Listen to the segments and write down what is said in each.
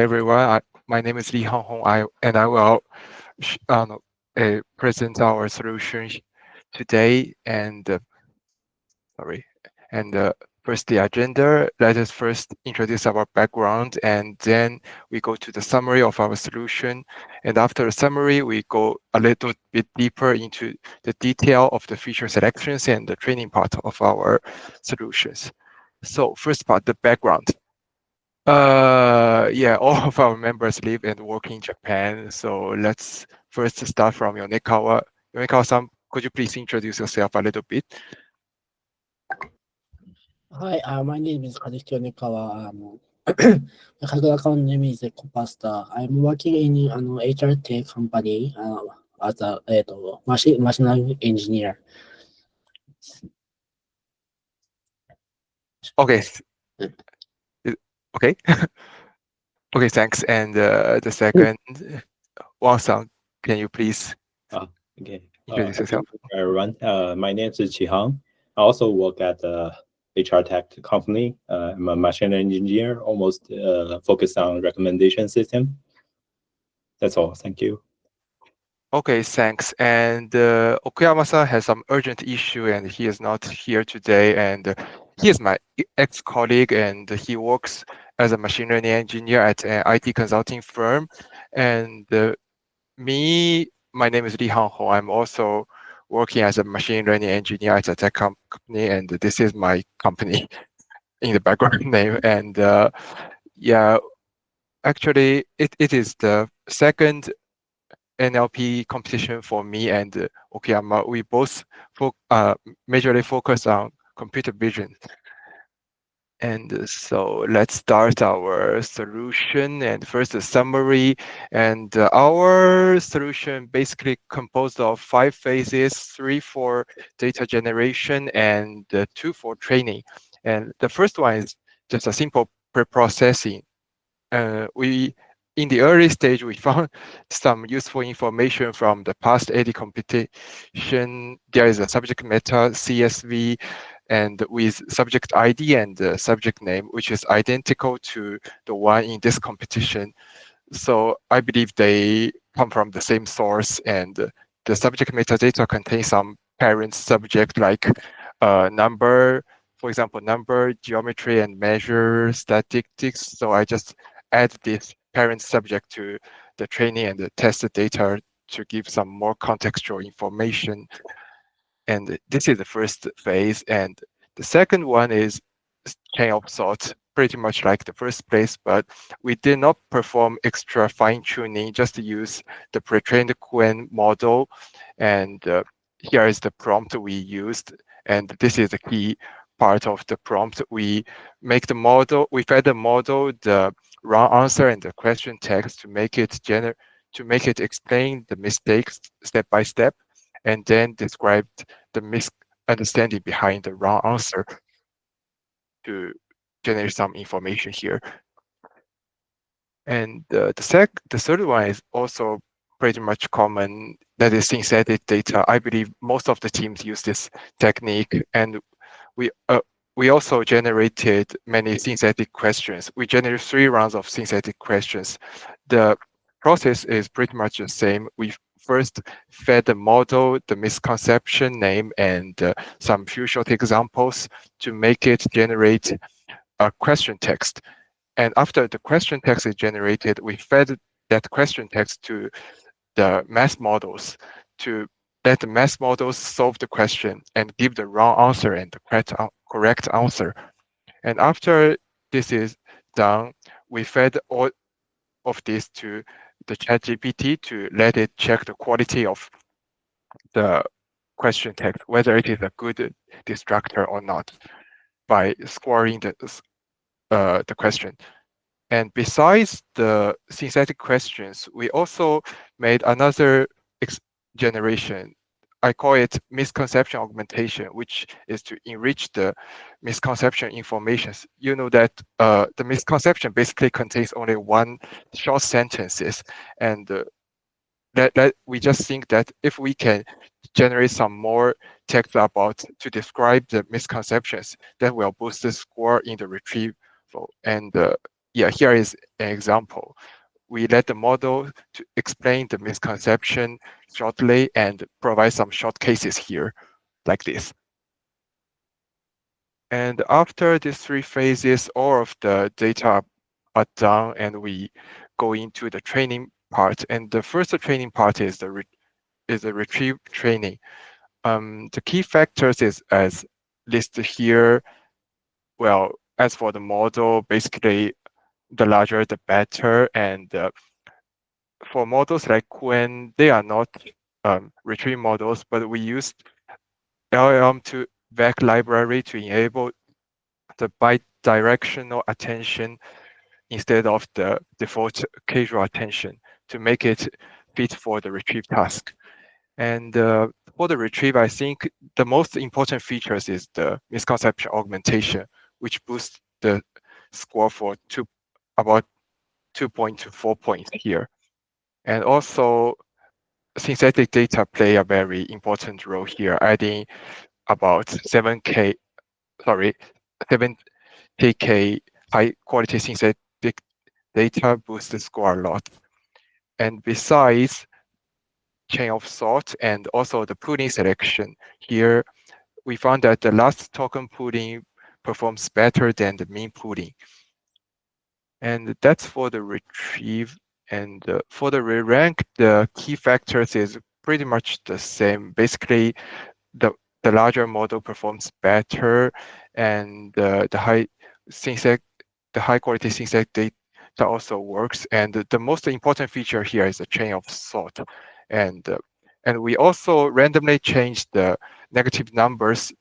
everyone. My name is Lee Hong Hong. I will present our solution today. Sorry. And first the agenda. Let us first introduce our background, and then we go to the summary of our solution. And after the summary, we go a little bit deeper into the detail of the feature selections and the training part of our solutions. So first part, the background. Yeah, all of our members live and work in Japan. So let's first start from Yonekawa. Yonekawa-san, could you please introduce yourself a little bit? Hi, my name is Kazuki Onekawa. My Kaggle account name is Copasta. I'm working in an HR tech company as a machine learning engineer. Okay. Okay. Okay, thanks. And the second, Wang-san, can you please Okay. introduce yourself? Everyone. My name is Qihang. I also work at the HR tech company. I'm a machine engineer, almost focused on recommendation system. That's all. Thank you. Okay, thanks. And Okuyama-san has some urgent issue, and he is not here today. And he is my ex-colleague, and he works as a machine learning engineer at an IT consulting firm. And my name is Lee Han-ho. I'm also working as a machine learning engineer at a tech company, and this is my company in the background name. And yeah, actually, it is the second NLP competition for me and Okuyama. We both majorly focus on computer vision. And so let's start our solution. And first, the summary. And our solution basically composed of 5 phases, 3 for data generation and 2 for training. And the first one is just a simple pre-processing. In the early stage, we found some useful information from the past Eedi competition. There is a subject matter, CSV, and with subject ID and subject name, which is identical to the one in this competition. So I believe they come from the same source, and the subject metadata contains some parent subject like number, for example, number, geometry, and measure statistics. So I just add this parent subject to the training and the test data to give some more contextual information. And this is the first phase. And the second one is chain of thought, pretty much like the first place, but we did not perform extra fine tuning, just use the pre-trained Quen model. And here is the prompt we used. And this is the key part of the prompt. We make the model, we fed the model the wrong answer and the question text to make it explain the mistakes step by step, and then describe the misunderstanding behind the wrong answer to generate some information here. And the third one is also pretty much common, that is synthetic data. I believe most of the teams use this technique, and we also generated many synthetic questions. We generated 3 rounds of synthetic questions. The process is pretty much the same. We first fed the model the misconception name and some few short examples to make it generate a question text. And after the question text is generated, we fed that question text to the math models to let the math models solve the question and give the wrong answer and the correct answer. And after this is done, we fed all of this to the ChatGPT to let it check the quality of the question text, whether it is a good distractor or not, by scoring the question. And besides the synthetic questions, we also made another generation. I call it misconception augmentation, which is to enrich the misconception informations. You know that the misconception basically contains only one short sentences, and that we just think that if we can generate some more text about to describe the misconceptions, that will boost the score in the retrieval. And yeah, here is an example. We let the model to explain the misconception shortly and provide some short cases here, like this. And after these three phases, all of the data are done, and we go into the training part. And the first training part is the retrieve training. The key factors is as listed here. Well, as for the model, basically the larger the better. And for models like when they are not retrieve models, but we used LLM to VEC library to enable the bidirectional attention instead of the default casual attention to make it fit for the retrieve task. And for the retrieve, I think the most important features is the misconception augmentation, which boosts the score for about 2 points to 4 points here. And also, synthetic data play a very important role here, adding about 7K, sorry, 70K high quality synthetic data boosts the score a lot. And besides chain of thought and also the pooling selection, here we found that the last token pooling performs better than the mean pooling. And that's for the retrieve. And for the re-rank, the key factors is pretty much the same. Basically, the larger model performs better, and the high quality synthetic data also works. And the most important feature here is the chain of thought. And we also randomly change the negative numbers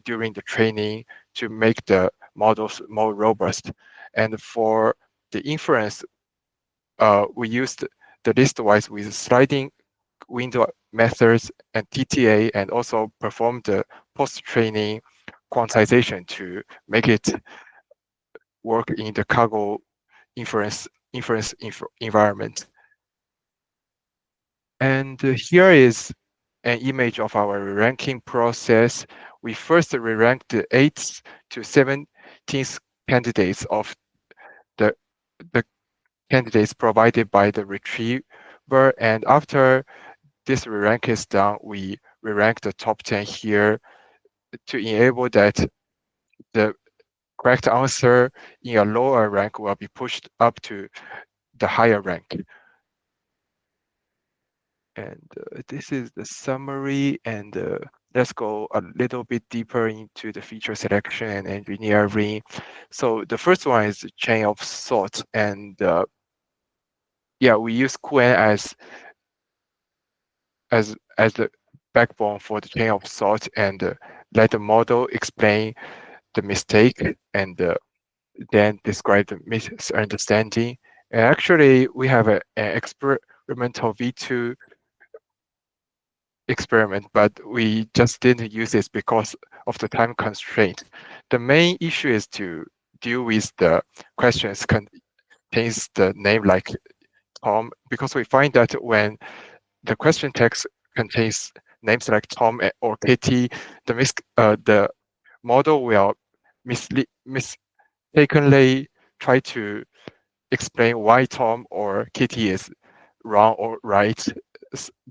during the training to make the models more robust. And for the inference, we used the listwise with sliding window methods and TTA, and also perform the post-training quantization to make it work in the Kaggle inference environment. And here is an image of our ranking process. We first re-ranked the 8th to 17th candidates of the candidates provided by the retriever. And after this re-rank is done, we re-rank the top 10 here to enable that the correct answer in a lower rank will be pushed up to the higher rank. And this is the summary, and let's go a little bit deeper into the feature selection and engineering. So the first one is chain of thought, and yeah, we use QN as the backbone for the chain of thought, and let the model explain the mistake and then describe the misunderstanding. And actually, we have an experimental V2 experiment, but we just didn't use this because of the time constraint. The main issue is to deal with the questions contains the name like Tom, because we find that when the question text contains names like Tom or Kitty, the model will mistakenly try to explain why Tom or Kitty is wrong or right.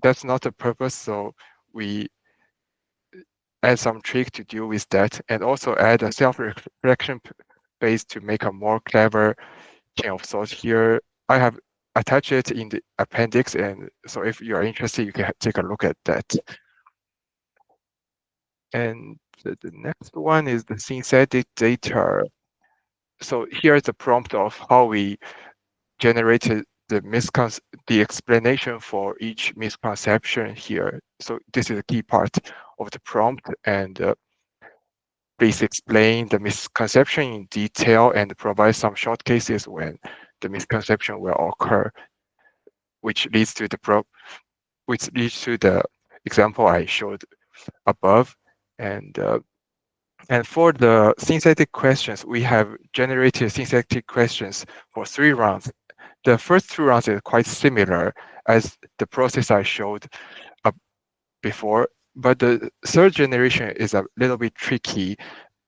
That's not the purpose, so we add some trick to deal with that, and also add a self-reflection phase to make a more clever chain of thought here. I have attached it in the appendix, and so if you are interested, you can take a look at that. And the next one is the synthetic data. So here's the prompt of how we generated the explanation for each misconception here. So this is a key part of the prompt, and please explain the misconception in detail and provide some short cases when the misconception will occur, which leads to the example I showed above. And for the synthetic questions, we have generated synthetic questions for 3 rounds. The first 2 rounds is quite similar as the process I showed before, but the third generation is a little bit tricky.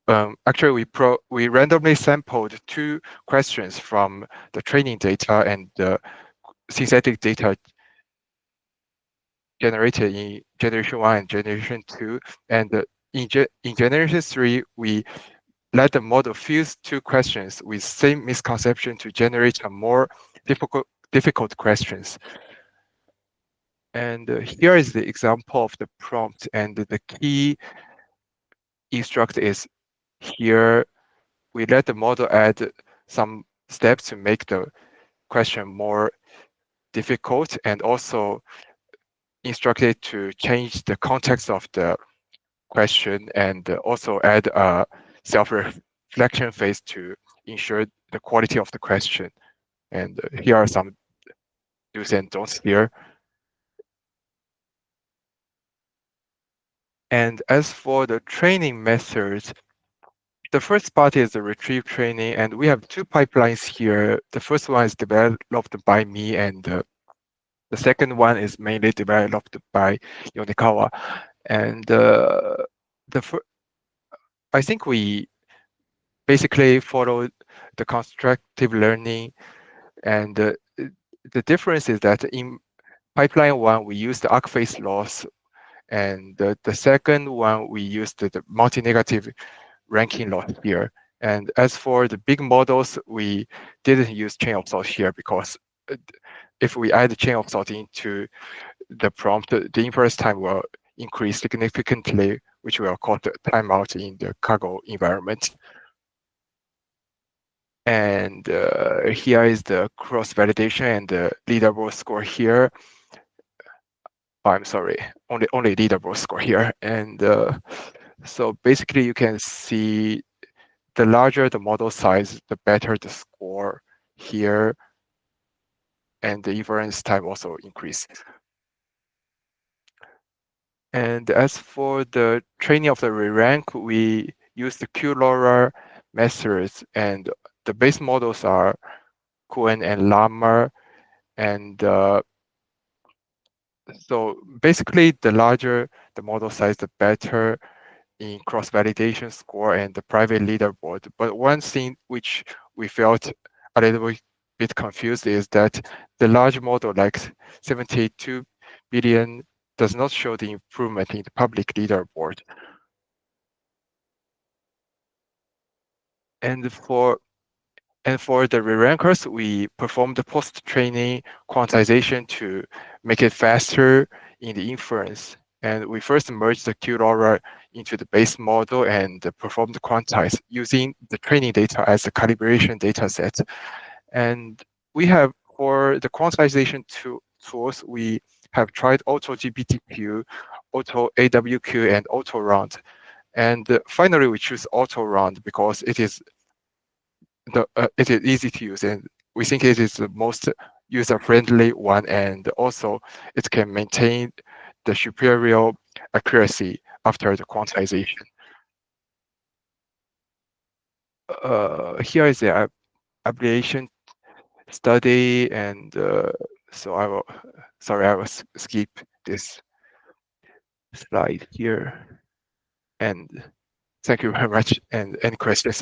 actually we randomly sampled 2 questions from the training data and the synthetic data generated in generation 1 and generation 2. And in generation 3, we let the model fuse 2 questions with same misconception to generate a more difficult questions. And here is the example of the prompt, and the key instruct is here. We let the model add some steps to make the question more difficult, and also instruct it to change the context of the question, and also add a self-reflection phase to ensure the quality of the question. And here are some do's and don'ts here. And as for the training methods, the first part is the retrieve training, and we have 2 pipelines here. The first one is developed by me, and the second one is mainly developed by Yonekawa. And I think we basically follow the constructive learning, and the difference is that in pipeline 1 we use the arc phase loss, and the second one we used the multi-negative ranking loss here. And as for the big models, we didn't use chain of thought here, because if we add chain of thought into the prompt, the inference time will increase significantly, which will cause the timeout in the Kaggle environment. And here is the cross validation and the leaderboard score here. I'm sorry, only leaderboard score here. And so basically you can see the larger the model size, the better the score here, and the inference time also increases. And as for the training of the re-rank, we use the QLoRa methods, and the base models are Cohen and Llama. And so basically, the larger the model size, the better in cross-validation score and the private leaderboard. But one thing which we felt a little bit confused is that the large model, like 72 billion, does not show the improvement in the public leaderboard. And for the re-rankers, we performed the post-training quantization to make it faster in the inference. And we first merged the QLoRa into the base model and performed quantize using the training data as a calibration data set. And we have, for the quantization tools, we have tried Auto GPTQ, Auto AWQ, and Auto Round. And finally, we choose Auto Round because it is easy to use, and we think it is the most user-friendly one, and also it can maintain the superior accuracy after the quantization. Here is the application study, and so I will skip this slide here. And thank you very much. And any questions?